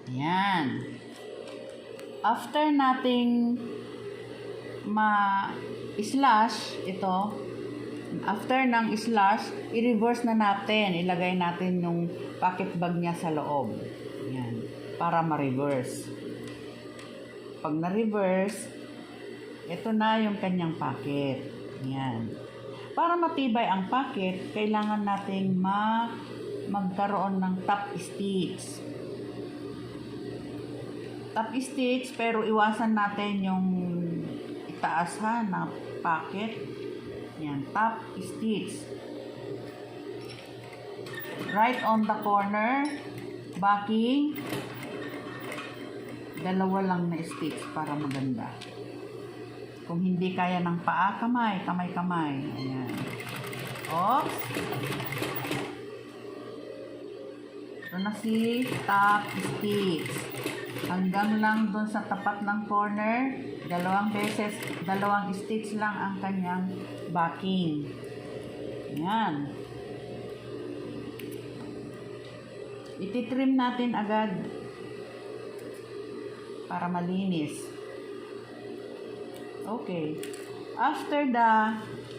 Ayan. After nating ma-slash ito, after ng slash, i-reverse na natin. Ilagay natin yung pocket bag niya sa loob. Ayan. Para ma-reverse. Pag na-reverse, ito na yung kanyang pocket. Ayan. Para matibay ang pocket, kailangan nating magkaroon ng top stitch. Top stitch, pero iwasan natin yung itaas na pocket. Yan, top stitch. Right on the corner, backing, dalawa lang na stitch para maganda. Kung hindi kaya ng paa, kamay. Ayan. Oops. Ito na si top stitch. Hanggang lang dun sa tapat ng corner, dalawang stitch lang ang kanyang backing. Ayan. Ititrim natin agad para malinis. Okay. After the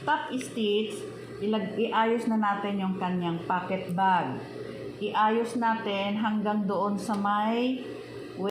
top stitch, iayos na natin yung kanyang pocket bag. Iayos natin hanggang doon sa may